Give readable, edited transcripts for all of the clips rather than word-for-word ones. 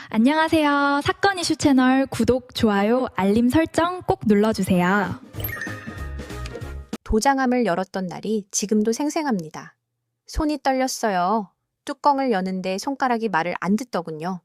안녕하세요. 사건 이슈 채널 구독, 좋아요, 알림 설정 꼭 눌러주세요. 도장함을 열었던 날이 지금도 생생합니다. 손이 떨렸어요. 뚜껑을 여는데 손가락이 말을 안 듣더군요.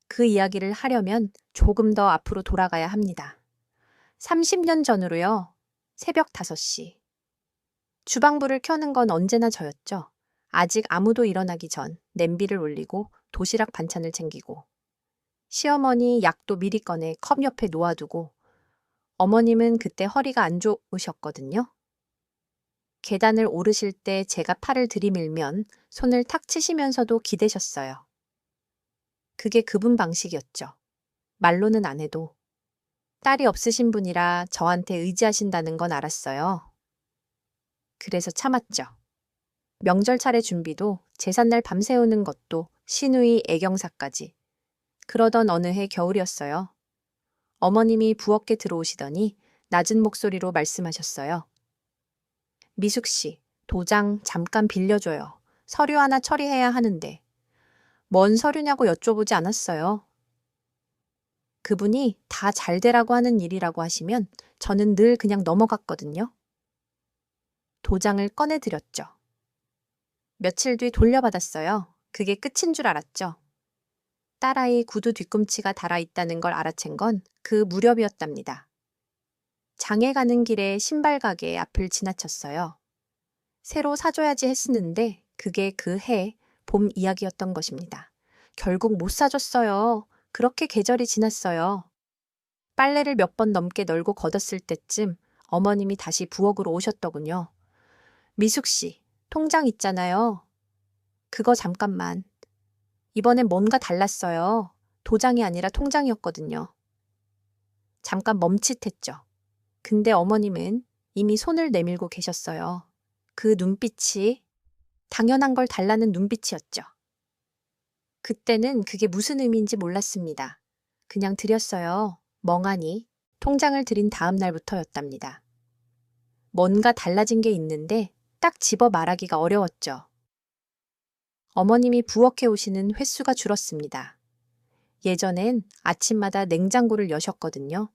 그 이야기를 하려면 조금 더 앞으로 돌아가야 합니다. 30년 전으로요. 새벽 5시. 주방불을 켜는 건 언제나 저였죠. 아직 아무도 일어나기 전 냄비를 올리고 도시락 반찬을 챙기고 시어머니 약도 미리 꺼내 컵 옆에 놓아두고 어머님은 그때 허리가 안 좋으셨거든요. 계단을 오르실 때 제가 팔을 들이밀면 손을 탁 치시면서도 기대셨어요. 그게 그분 방식이었죠. 말로는 안 해도. 딸이 없으신 분이라 저한테 의지하신다는 건 알았어요. 그래서 참았죠. 명절 차례 준비도 제삿날 밤새우는 것도 시누이 애경사까지. 그러던 어느 해 겨울이었어요. 어머님이 부엌에 들어오시더니 낮은 목소리로 말씀하셨어요. 미숙 씨, 도장 잠깐 빌려줘요. 서류 하나 처리해야 하는데. 뭔 서류냐고 여쭤보지 않았어요. 그분이 다 잘 되라고 하는 일이라고 하시면 저는 늘 그냥 넘어갔거든요. 도장을 꺼내드렸죠. 며칠 뒤 돌려받았어요. 그게 끝인 줄 알았죠. 딸아이 구두 뒤꿈치가 달아있다는 걸 알아챈 건 그 무렵이었답니다. 장에 가는 길에 신발 가게 앞을 지나쳤어요. 새로 사줘야지 했었는데 그게 그 해 봄 이야기였던 것입니다. 결국 못 사줬어요. 그렇게 계절이 지났어요. 빨래를 몇 번 넘게 널고 걷었을 때쯤 어머님이 다시 부엌으로 오셨더군요. 미숙 씨, 통장 있잖아요. 그거 잠깐만. 이번엔 뭔가 달랐어요. 도장이 아니라 통장이었거든요. 잠깐 멈칫했죠. 근데 어머님은 이미 손을 내밀고 계셨어요. 그 눈빛이 당연한 걸 달라는 눈빛이었죠. 그때는 그게 무슨 의미인지 몰랐습니다. 그냥 드렸어요. 멍하니. 통장을 드린 다음 날부터였답니다. 뭔가 달라진 게 있는데 딱 집어 말하기가 어려웠죠. 어머님이 부엌에 오시는 횟수가 줄었습니다. 예전엔 아침마다 냉장고를 여셨거든요.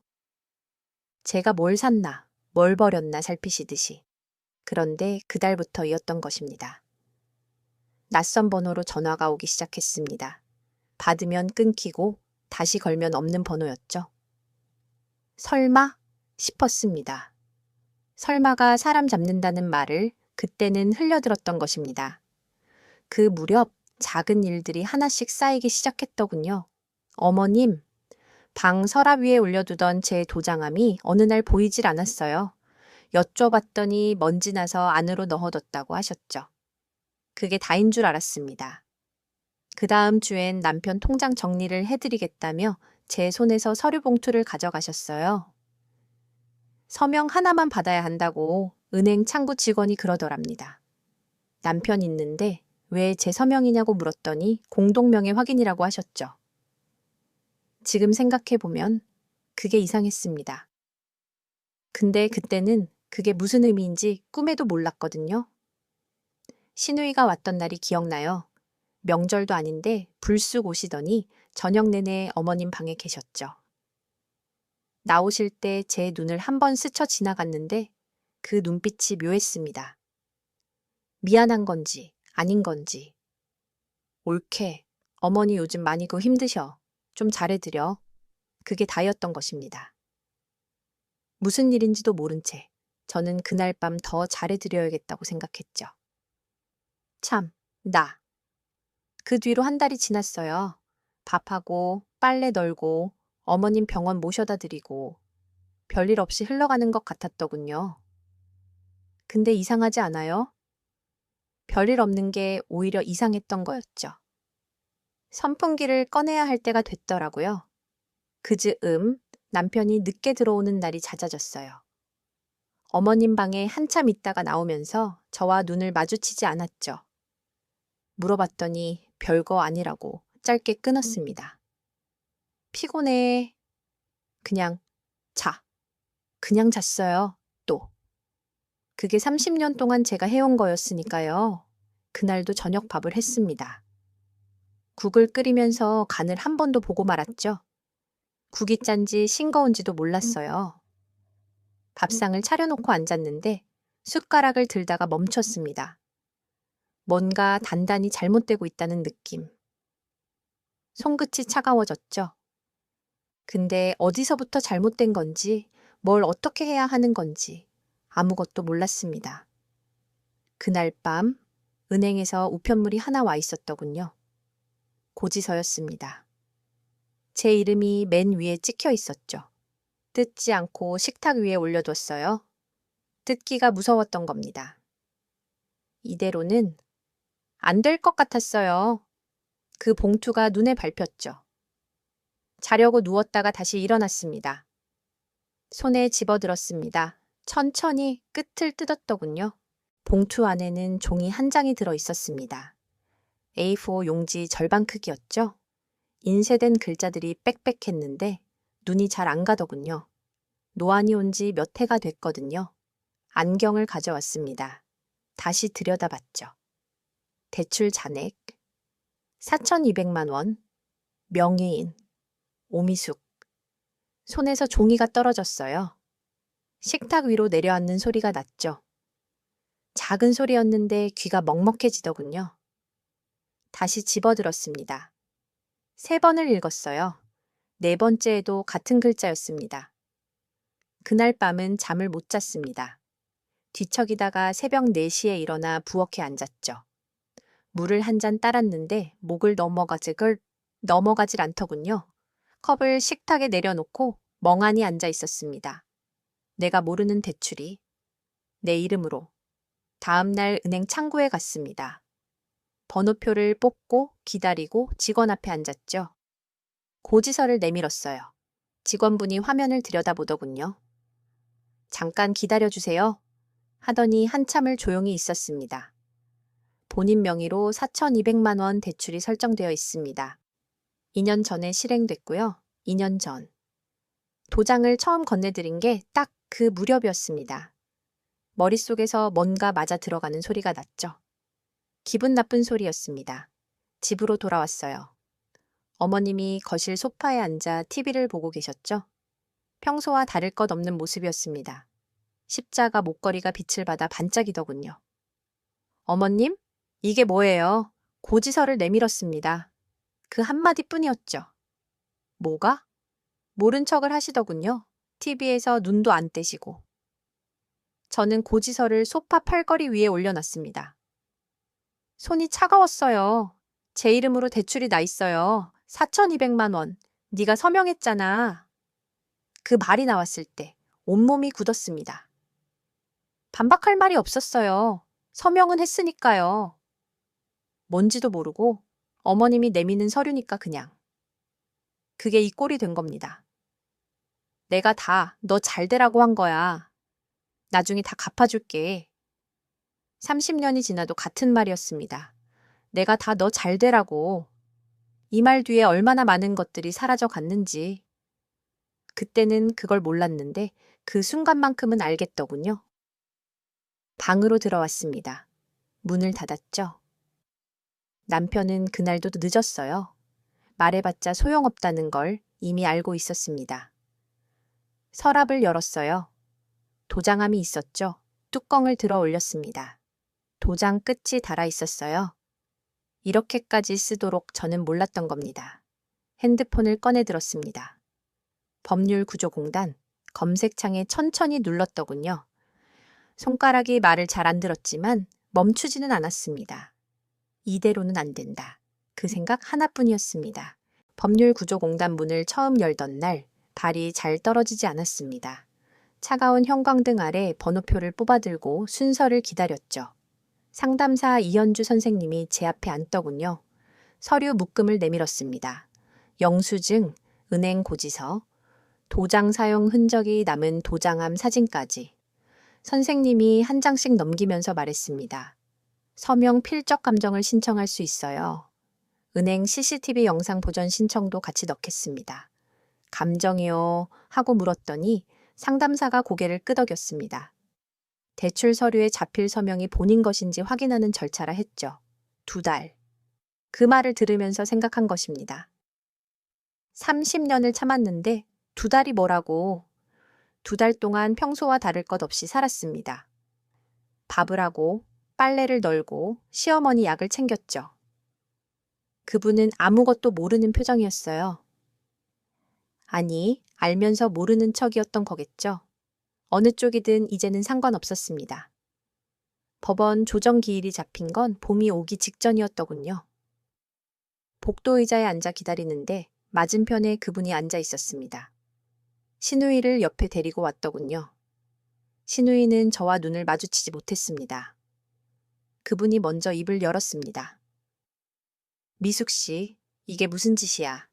제가 뭘 샀나, 뭘 버렸나 살피시듯이. 그런데 그달부터이었던 것입니다. 낯선 번호로 전화가 오기 시작했습니다. 받으면 끊기고 다시 걸면 없는 번호였죠. 설마? 싶었습니다. 설마가 사람 잡는다는 말을 그때는 흘려들었던 것입니다. 그 무렵 작은 일들이 하나씩 쌓이기 시작했더군요. 어머님, 방 서랍 위에 올려두던 제 도장함이 어느 날 보이질 않았어요. 여쭤봤더니 먼지 나서 안으로 넣어뒀다고 하셨죠. 그게 다인 줄 알았습니다. 그 다음 주엔 남편 통장 정리를 해드리겠다며 제 손에서 서류 봉투를 가져가셨어요. 서명 하나만 받아야 한다고 은행 창구 직원이 그러더랍니다. 남편 있는데 왜 제 서명이냐고 물었더니 공동명의 확인이라고 하셨죠. 지금 생각해보면 그게 이상했습니다. 근데 그때는 그게 무슨 의미인지 꿈에도 몰랐거든요. 시누이가 왔던 날이 기억나요. 명절도 아닌데 불쑥 오시더니 저녁 내내 어머님 방에 계셨죠. 나오실 때 제 눈을 한 번 스쳐 지나갔는데 그 눈빛이 묘했습니다. 미안한 건지 아닌 건지. 옳게 어머니 요즘 많이 힘드셔. 좀 잘해드려. 그게 다였던 것입니다. 무슨 일인지도 모른 채 저는 그날 밤 더 잘해드려야겠다고 생각했죠. 참, 나. 그 뒤로 한 달이 지났어요. 밥하고 빨래 널고 어머님 병원 모셔다 드리고 별일 없이 흘러가는 것 같았더군요. 근데 이상하지 않아요? 별일 없는 게 오히려 이상했던 거였죠. 선풍기를 꺼내야 할 때가 됐더라고요. 그즈음 남편이 늦게 들어오는 날이 잦아졌어요. 어머님 방에 한참 있다가 나오면서 저와 눈을 마주치지 않았죠. 물어봤더니 별거 아니라고 짧게 끊었습니다. 피곤해. 그냥 자. 그냥 잤어요. 또. 그게 30년 동안 제가 해온 거였으니까요. 그날도 저녁 밥을 했습니다. 국을 끓이면서 간을 한 번도 보고 말았죠. 국이 짠지 싱거운지도 몰랐어요. 밥상을 차려놓고 앉았는데 숟가락을 들다가 멈췄습니다. 뭔가 단단히 잘못되고 있다는 느낌. 손끝이 차가워졌죠. 근데 어디서부터 잘못된 건지, 뭘 어떻게 해야 하는 건지 아무것도 몰랐습니다. 그날 밤 은행에서 우편물이 하나 와 있었더군요. 고지서였습니다. 제 이름이 맨 위에 찍혀 있었죠. 뜯지 않고 식탁 위에 올려뒀어요. 뜯기가 무서웠던 겁니다. 이대로는 안 될 것 같았어요. 그 봉투가 눈에 밟혔죠. 자려고 누웠다가 다시 일어났습니다. 손에 집어들었습니다. 천천히 끝을 뜯었더군요. 봉투 안에는 종이 한 장이 들어 있었습니다. A4 용지 절반 크기였죠. 인쇄된 글자들이 빽빽했는데 눈이 잘 안 가더군요. 노안이 온 지 몇 해가 됐거든요. 안경을 가져왔습니다. 다시 들여다봤죠. 대출 잔액 4,200만 원, 명예인, 오미숙. 손에서 종이가 떨어졌어요. 식탁 위로 내려앉는 소리가 났죠. 작은 소리였는데 귀가 먹먹해지더군요. 다시 집어들었습니다. 3번을 읽었어요. 4번째에도 같은 글자였습니다. 그날 밤은 잠을 못 잤습니다. 뒤척이다가 새벽 4시에 일어나 부엌에 앉았죠. 물을 한 잔 따랐는데 목을 넘어가질 않더군요. 컵을 식탁에 내려놓고 멍하니 앉아 있었습니다. 내가 모르는 대출이 내 이름으로. 다음 날 은행 창구에 갔습니다. 번호표를 뽑고 기다리고 직원 앞에 앉았죠. 고지서를 내밀었어요. 직원분이 화면을 들여다보더군요. 잠깐 기다려주세요. 하더니 한참을 조용히 있었습니다. 본인 명의로 4,200만 원 대출이 설정되어 있습니다. 2년 전에 실행됐고요. 2년 전. 도장을 처음 건네드린 게 딱 그 무렵이었습니다. 머릿속에서 뭔가 맞아 들어가는 소리가 났죠. 기분 나쁜 소리였습니다. 집으로 돌아왔어요. 어머님이 거실 소파에 앉아 TV를 보고 계셨죠. 평소와 다를 것 없는 모습이었습니다. 십자가 목걸이가 빛을 받아 반짝이더군요. 어머님, 이게 뭐예요? 고지서를 내밀었습니다. 그 한마디뿐이었죠. 뭐가? 모른 척을 하시더군요. TV에서 눈도 안 떼시고. 저는 고지서를 소파 팔걸이 위에 올려놨습니다. 손이 차가웠어요. 제 이름으로 대출이 나 있어요. 4,200만 원. 네가 서명했잖아. 그 말이 나왔을 때 온몸이 굳었습니다. 반박할 말이 없었어요. 서명은 했으니까요. 뭔지도 모르고 어머님이 내미는 서류니까 그냥. 그게 이 꼴이 된 겁니다. 내가 다 너 잘 되라고 한 거야. 나중에 다 갚아줄게. 30년이 지나도 같은 말이었습니다. 내가 다 너 잘 되라고. 이 말 뒤에 얼마나 많은 것들이 사라져 갔는지. 그때는 그걸 몰랐는데 그 순간만큼은 알겠더군요. 방으로 들어왔습니다. 문을 닫았죠. 남편은 그날도 늦었어요. 말해봤자 소용없다는 걸 이미 알고 있었습니다. 서랍을 열었어요. 도장함이 있었죠. 뚜껑을 들어 올렸습니다. 도장 끝이 달아 있었어요. 이렇게까지 쓰도록 저는 몰랐던 겁니다. 핸드폰을 꺼내 들었습니다. 법률구조공단 검색창에 천천히 눌렀더군요. 손가락이 말을 잘 안 들었지만 멈추지는 않았습니다. 이대로는 안 된다. 그 생각 하나뿐이었습니다. 법률구조공단 문을 처음 열던 날 발이 잘 떨어지지 않았습니다. 차가운 형광등 아래 번호표를 뽑아들고 순서를 기다렸죠. 상담사 이현주 선생님이 제 앞에 앉더군요. 서류 묶음을 내밀었습니다. 영수증, 은행 고지서, 도장 사용 흔적이 남은 도장함 사진까지. 선생님이 한 장씩 넘기면서 말했습니다. 서명 필적 감정을 신청할 수 있어요. 은행 CCTV 영상 보전 신청도 같이 넣겠습니다. 감정이요? 하고 물었더니 상담사가 고개를 끄덕였습니다. 대출 서류에 자필 서명이 본인 것인지 확인하는 절차라 했죠. 2달. 그 말을 들으면서 생각한 것입니다. 30년을 참았는데 2달이 뭐라고. 2달 동안 평소와 다를 것 없이 살았습니다. 밥을 하고 빨래를 널고 시어머니 약을 챙겼죠. 그분은 아무것도 모르는 표정이었어요. 아니, 알면서 모르는 척이었던 거겠죠. 어느 쪽이든 이제는 상관없었습니다. 법원 조정 기일이 잡힌 건 봄이 오기 직전이었더군요. 복도 의자에 앉아 기다리는데 맞은편에 그분이 앉아 있었습니다. 신우이를 옆에 데리고 왔더군요. 신우이는 저와 눈을 마주치지 못했습니다. 그분이 먼저 입을 열었습니다. 미숙 씨, 이게 무슨 짓이야?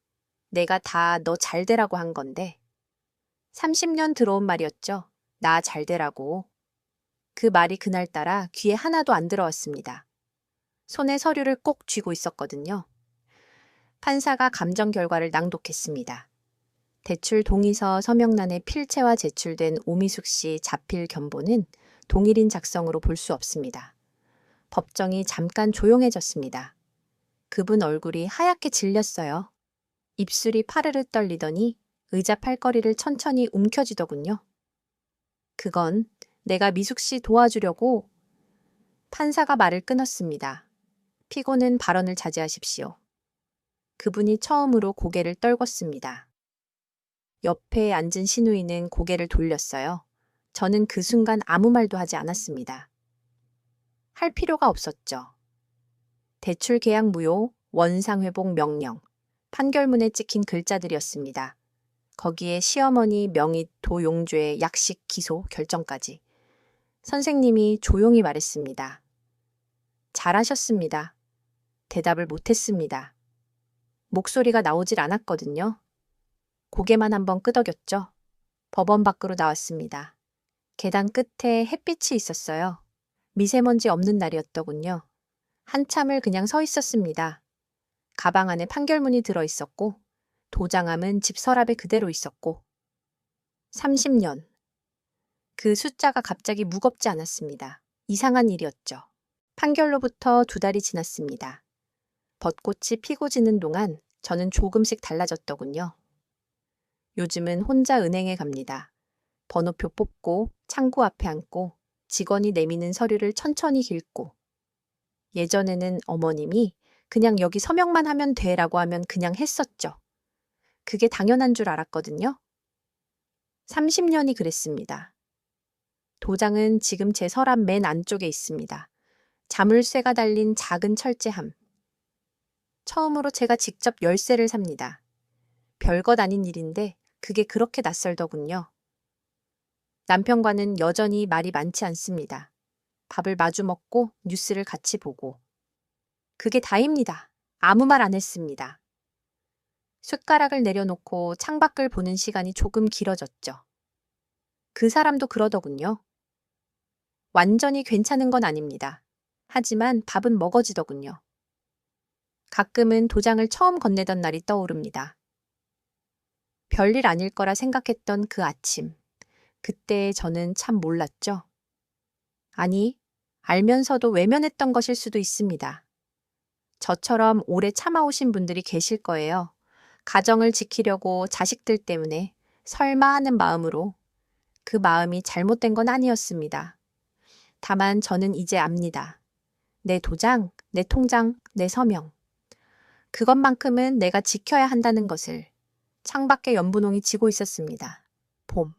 내가 다 너 잘 되라고 한 건데. 30년 들어온 말이었죠. 나 잘 되라고. 그 말이 그날따라 귀에 하나도 안 들어왔습니다. 손에 서류를 꼭 쥐고 있었거든요. 판사가 감정 결과를 낭독했습니다. 대출 동의서 서명란에 필체와 제출된 오미숙 씨 자필 견본은 동일인 작성으로 볼 수 없습니다. 법정이 잠깐 조용해졌습니다. 그분 얼굴이 하얗게 질렸어요. 입술이 파르르 떨리더니 의자 팔걸이를 천천히 움켜쥐더군요. 그건 내가 미숙 씨 도와주려고. 판사가 말을 끊었습니다. 피고는 발언을 자제하십시오. 그분이 처음으로 고개를 떨궜습니다. 옆에 앉은 신우이는 고개를 돌렸어요. 저는 그 순간 아무 말도 하지 않았습니다. 할 필요가 없었죠. 대출 계약 무효, 원상 회복 명령, 판결문에 찍힌 글자들이었습니다. 거기에 시어머니 명의 도용죄 약식 기소 결정까지. 선생님이 조용히 말했습니다. 잘하셨습니다. 대답을 못했습니다. 목소리가 나오질 않았거든요. 고개만 한번 끄덕였죠. 법원 밖으로 나왔습니다. 계단 끝에 햇빛이 있었어요. 미세먼지 없는 날이었더군요. 한참을 그냥 서 있었습니다. 가방 안에 판결문이 들어있었고 도장함은 집 서랍에 그대로 있었고 30년. 그 숫자가 갑자기 무겁지 않았습니다. 이상한 일이었죠. 판결로부터 2달이 지났습니다. 벚꽃이 피고 지는 동안 저는 조금씩 달라졌더군요. 요즘은 혼자 은행에 갑니다. 번호표 뽑고 창구 앞에 앉고 직원이 내미는 서류를 천천히 긁고 예전에는 어머님이 그냥 여기 서명만 하면 돼라고 하면 그냥 했었죠. 그게 당연한 줄 알았거든요. 30년이 그랬습니다. 도장은 지금 제 서랍 맨 안쪽에 있습니다. 자물쇠가 달린 작은 철제함. 처음으로 제가 직접 열쇠를 삽니다. 별것 아닌 일인데 그게 그렇게 낯설더군요. 남편과는 여전히 말이 많지 않습니다. 밥을 마주 먹고 뉴스를 같이 보고. 그게 다입니다. 아무 말 안 했습니다. 숟가락을 내려놓고 창밖을 보는 시간이 조금 길어졌죠. 그 사람도 그러더군요. 완전히 괜찮은 건 아닙니다. 하지만 밥은 먹어지더군요. 가끔은 도장을 처음 건네던 날이 떠오릅니다. 별일 아닐 거라 생각했던 그 아침. 그때 저는 참 몰랐죠. 아니, 알면서도 외면했던 것일 수도 있습니다. 저처럼 오래 참아오신 분들이 계실 거예요. 가정을 지키려고 자식들 때문에 설마 하는 마음으로. 그 마음이 잘못된 건 아니었습니다. 다만 저는 이제 압니다. 내 도장, 내 통장, 내 서명. 그것만큼은 내가 지켜야 한다는 것을. 창밖에 연분홍이 지고 있었습니다. 봄.